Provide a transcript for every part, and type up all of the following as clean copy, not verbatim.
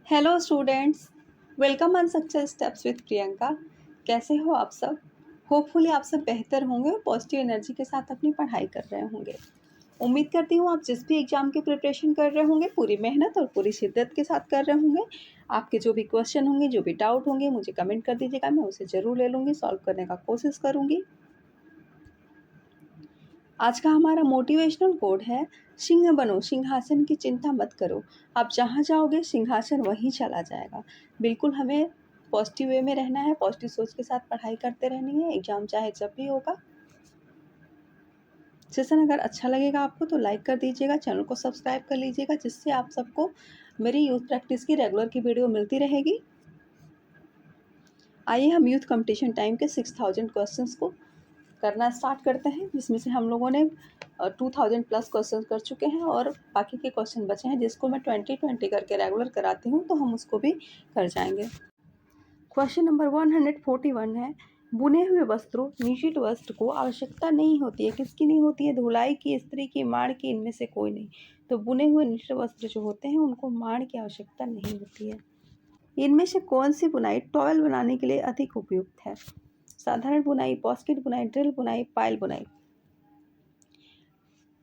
Hello students, welcome on success steps with Priyanka. कैसे हो आप सब? होपफुली आप सब बेहतर होंगे और पॉजिटिव एनर्जी के साथ अपनी पढ़ाई कर रहे होंगे। उम्मीद करती हूँ आप जिस भी एग्ज़ाम की प्रिपरेशन कर रहे होंगे पूरी मेहनत और पूरी शिद्दत के साथ कर रहे होंगे। आपके जो भी क्वेश्चन होंगे, जो भी डाउट होंगे, मुझे कमेंट कर दीजिएगा, मैं उसे ज़रूर ले लूँगी, सॉल्व करने का कोशिश करूँगी। आज का हमारा मोटिवेशनल कोड है, सिंह बनो, सिंहासन की चिंता मत करो। आप जहाँ जाओगे सिंहासन वहीं चला जाएगा। बिल्कुल हमें पॉजिटिव वे में रहना है, पॉजिटिव सोच के साथ पढ़ाई करते रहनी है। एग्ज़ाम चाहे जब भी होगा। सेशन अगर अच्छा लगेगा आपको तो लाइक कर दीजिएगा, चैनल को सब्सक्राइब कर लीजिएगा, जिससे आप सबको मेरी यूथ प्रैक्टिस की रेगुलर की वीडियो मिलती रहेगी। आइए हम यूथ कंपटीशन टाइम के 6000 क्वेश्चंस को करना स्टार्ट करते हैं, जिसमें से हम लोगों ने 2000 प्लस क्वेश्चन कर चुके हैं और बाकी के क्वेश्चन बचे हैं, जिसको मैं 20-20 करके रेगुलर कराती हूँ, तो हम उसको भी कर जाएंगे। क्वेश्चन नंबर 141 है, बुने हुए वस्त्रों, निशित वस्त्र को आवश्यकता नहीं होती है। किसकी नहीं होती है? धुलाई की, स्त्री की, माड़ की, इनमें से कोई नहीं। तो बुने हुए निशित वस्त्र जो होते हैं उनको माड़ की आवश्यकता नहीं होती है। इनमें से कौन सी बुनाई टॉवेल बनाने के लिए अधिक उपयुक्त है? साधारण बुनाई, बास्केट बुनाई, ड्रिल बुनाई, पायल बुनाई।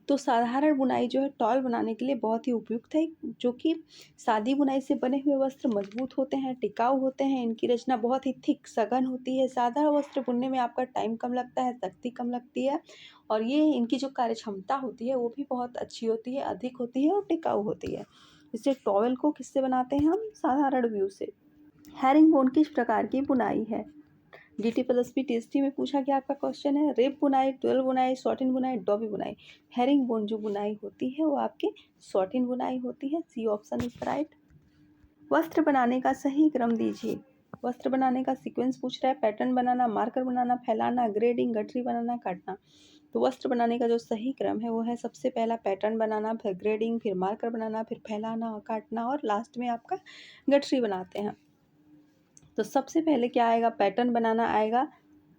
तो साधारण बुनाई जो है टॉल बनाने के लिए बहुत ही उपयुक्त है, जो कि सादी बुनाई से बने हुए वस्त्र मजबूत होते हैं, टिकाऊ होते हैं, इनकी रचना बहुत ही थिक सघन होती है। सादा वस्त्र बुनने में आपका टाइम कम लगता है, शक्ति कम लगती है, और ये इनकी जो कार्य क्षमता होती है वो भी बहुत अच्छी होती है, अधिक होती है और टिकाऊ होती है। इससे टॉवेल को किससे बनाते हैं हम? साधारण व्यू से। हैरिंग बोन किस प्रकार की बुनाई है? DT प्लस भी टीएसटी में पूछा गया आपका क्वेश्चन है। रेप बुनाई, ट्वेल बुनाई, शॉर्टिन बुनाई, डॉबी बुनाई। हेरिंग बोन जो बुनाई होती है वो आपकी शॉर्टिन बुनाई होती है। C option is right. वस्त्र बनाने का सही क्रम दीजिए। वस्त्र बनाने का सीक्वेंस पूछ रहा है। पैटर्न बनाना, मार्कर बनाना, फैलाना, ग्रेडिंग, गठरी बनाना, काटना। तो वस्त्र बनाने का जो सही क्रम है वो है सबसे पहला पैटर्न बनाना, फिर ग्रेडिंग, फिर मार्कर बनाना, फिर फैलाना, काटना, और लास्ट में आपका गठरी बनाते हैं। तो सबसे पहले क्या आएगा? पैटर्न बनाना आएगा,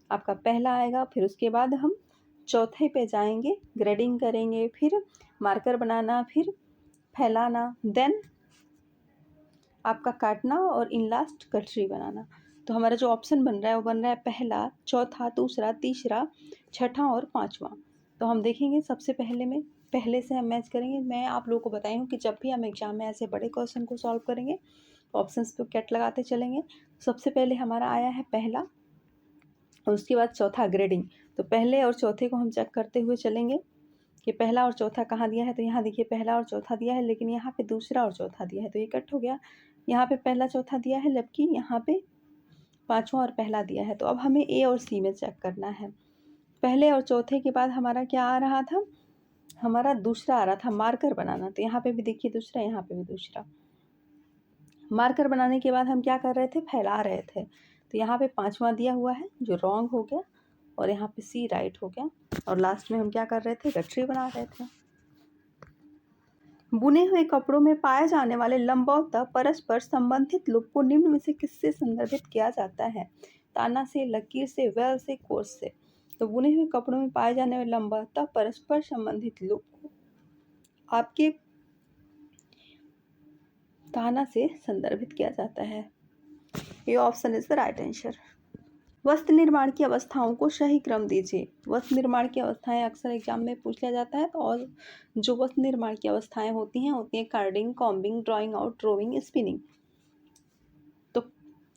आपका पहला आएगा। फिर उसके बाद हम चौथे पे जाएंगे, ग्रेडिंग करेंगे, फिर मार्कर बनाना, फिर फैलाना, देन आपका काटना, और इन लास्ट गठरी बनाना। तो हमारा जो ऑप्शन बन रहा है वो बन रहा है पहला, चौथा, दूसरा, तीसरा, छठा और पांचवा। तो हम देखेंगे सबसे पहले में, पहले से हम मैच करेंगे। मैं आप लोगों को बताई हूँ कि जब भी हम एग्जाम में ऐसे बड़े क्वेश्चन को सॉल्व करेंगे ऑप्शंस पे कैट लगाते चलेंगे। सबसे पहले हमारा आया है पहला, और उसके बाद चौथा ग्रेडिंग। तो पहले और चौथे को हम चेक करते हुए चलेंगे कि पहला और चौथा कहाँ दिया है। तो यहाँ देखिए पहला और चौथा दिया है, लेकिन यहाँ पे दूसरा और चौथा दिया है, तो ये कट हो गया। यहाँ पे पहला चौथा दिया है, जबकि यहाँ पे पांचवा और पहला दिया है। तो अब हमें ए और सी में चेक करना है। पहले और चौथे के बाद हमारा क्या आ रहा था? हमारा दूसरा आ रहा था, मार्कर बनाना। तो यहाँ पे भी देखिए दूसरा, यहाँ पे भी दूसरा। मार्कर बनाने के बाद हम क्या कर रहे थे? फैला रहे थे। तो यहाँ पे पांचवा दिया हुआ है जो रॉन्ग हो गया, और यहाँ पे सी राइट हो गया, और लास्ट में हम क्या कर रहे थे? गठरी बना रहे थे। बुने हुए कपड़ों में पाए जाने वाले लंबवत परस्पर संबंधित लूप को निम्न में से किससे संदर्भित किया जाता है? ताना से, लकीर से, वेल से, कोर्स से। तो बुने हुए कपड़ों में पाए जाने वाले लंबवत परस्पर संबंधित लूप को आपके ताना से संदर्भित किया जाता है। ये option is the right answer. वस्त्र निर्माण की अवस्थाओं को सही क्रम दीजिए। वस्त्र निर्माण की अवस्थाएं अक्सर एग्जाम में पूछ लिया जाता है। तो और जो वस्त्र निर्माण की अवस्थाएं होती हैं carding, combing, drawing out, roving, spinning. तो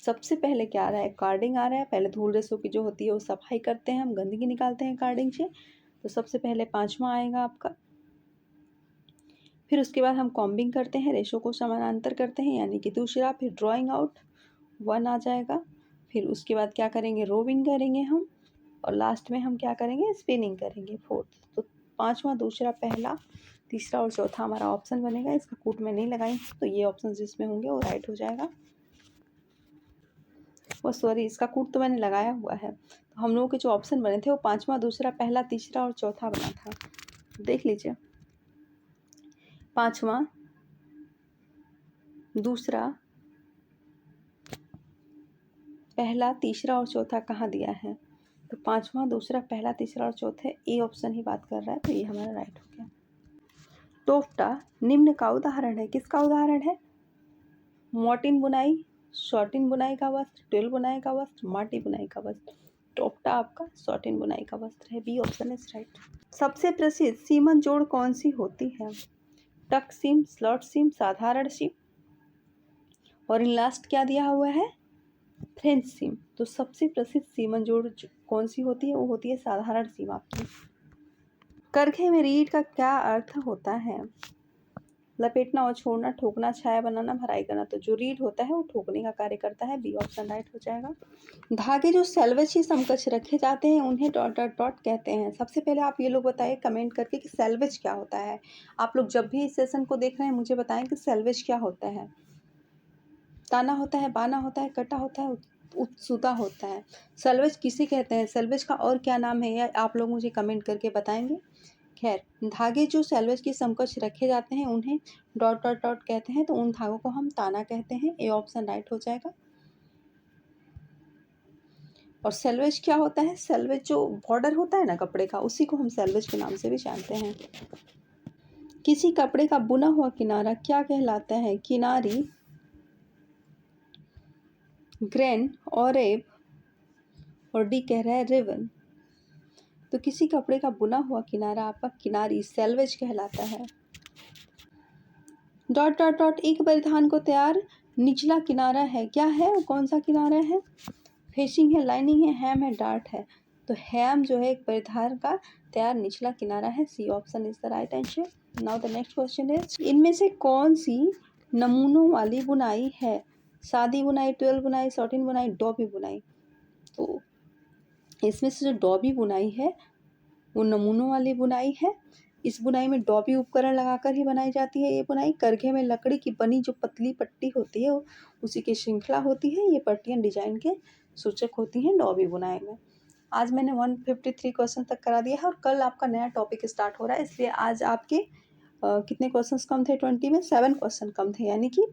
सबसे पहले क्या आ रहा है? कार्डिंग आ रहा है। पहले धूल रेशों की जो होती है वो सफाई करते हैं, हम गंदगी निकालते हैं कार्डिंग से। तो सबसे पहले पांचवा आएगा आपका। फिर उसके बाद हम कॉम्बिंग करते हैं, रेशों को समानांतर करते हैं, यानी कि दूसरा। फिर ड्राइंग आउट 1 आ जाएगा। फिर उसके बाद क्या करेंगे? रोविंग करेंगे हम, और लास्ट में हम क्या करेंगे? स्पिनिंग करेंगे, 4th। तो पांचवा, दूसरा, पहला, तीसरा और चौथा हमारा ऑप्शन बनेगा। इसका कूट में नहीं लगाई, तो ये ऑप्शन जिसमें होंगे वो राइट हो जाएगा। वो सॉरी, इसका कूट तो मैंने लगाया हुआ है। तो हम लोगों के जो ऑप्शन बने थे वो पांचवा, दूसरा, पहला, तीसरा और चौथा बना था। देख लीजिए, पांचवा, दूसरा, पहला, तीसरा और चौथा कहाँ दिया है? तो पांचवा, दूसरा, पहला, तीसरा और चौथे, ए ऑप्शन ही बात कर रहा है, तो ये हमारा राइट हो गया। टोफ्टा निम्न का उदाहरण है। किसका उदाहरण है? मॉर्टिन बुनाई, शॉर्टिन बुनाई का वस्त्र, ट्विल बुनाई का वस्त्र, माटी बुनाई का वस्त्र। टोपटा आपका शॉर्टिन बुनाई का वस्त्र है। B option is right. सबसे प्रसिद्ध सीमन जोड़ कौन सी होती है? टक सीम, स्लॉट सीम, साधारण सीम, और इन लास्ट क्या दिया हुआ है? फ्रेंच सीम। तो सबसे प्रसिद्ध सीमन जोड़ कौन सी होती है? वो होती है साधारण सीम आपकी। करघे में रीढ़ का क्या अर्थ होता है? लपेटना और छोड़ना, ठोकना, छाया बनाना, भराई करना। तो जो रीढ़ होता है वो ठोकने का कार्य करता है। बी ऑप्शन राइट हो जाएगा। धागे जो सेल्वेज के समकक्ष रखे जाते हैं उन्हें डॉट डॉट डॉट कहते हैं। सबसे पहले आप ये लोग बताइए कमेंट करके कि सेल्वेज क्या होता है। आप लोग जब भी इस सेशन को देख रहे हैं मुझे बताएं कि सेल्वेज क्या होता है। ताना होता है, बाना होता है, कटा होता है, उत्सुता होता है। सेल्वेज किसे कहते हैं? सेल्वेज का और क्या नाम है यह आप लोग मुझे कमेंट करके बताएंगे। खैर, धागे जो सेल्वेज के समकक्ष रखे जाते हैं उन्हें डॉट डॉट डॉट कहते हैं, तो उन धागों को हम ताना कहते हैं। ए ऑप्शन राइट हो जाएगा। और सेल्वेज क्या होता है? सेल्वेज जो बॉर्डर होता है ना कपड़े का, उसी को हम सेल्वेज के नाम से भी जानते हैं। किसी कपड़े का बुना हुआ किनारा क्या कहलाता है? किनारी, ग्रेन, ऑरेब, और डी कह रहा है रिबन। तो किसी कपड़े का बुना हुआ किनारा आपका किनारी, सेल्वेज कहलाता है। डॉट डॉट डॉट एक परिधान को तैयार निचला किनारा है। क्या है? कौन सा किनारा है? फेसिंग है, लाइनिंग है, हैम है, डार्ट है। तो हैम जो है एक परिधान का तैयार निचला किनारा है। C option is the right answer. Now the next question is, इनमें से कौन सी नमूनों वाली बुनाई है? सादी बुनाई, ट्विल बुनाई, शॉर्टिन बुनाई, डॉबी बुनाई। तो इसमें से जो डॉबी बुनाई है वो नमूनों वाली बुनाई है। इस बुनाई में डॉबी उपकरण लगाकर ही बनाई जाती है। ये बुनाई करघे में लकड़ी की बनी जो पतली पट्टी होती है उसी की श्रृंखला होती है। ये पट्टियाँ डिजाइन के सूचक होती हैं डॉबी बुनाई में। आज मैंने 153 क्वेश्चन तक करा दिया है और कल आपका नया टॉपिक स्टार्ट हो रहा है, इसलिए आज आपके कितने क्वेश्चंस कम थे? 20 में 7 क्वेश्चन कम थे, यानी कि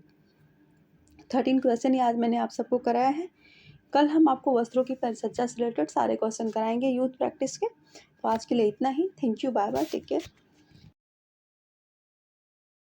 13 क्वेश्चन ही आज मैंने आप सबको कराया है। कल हम आपको वस्त्रों की परिसज्जा से रिलेटेड सारे क्वेश्चन कराएंगे यूथ प्रैक्टिस के। तो आज के लिए इतना ही। Thank you, bye bye, take care.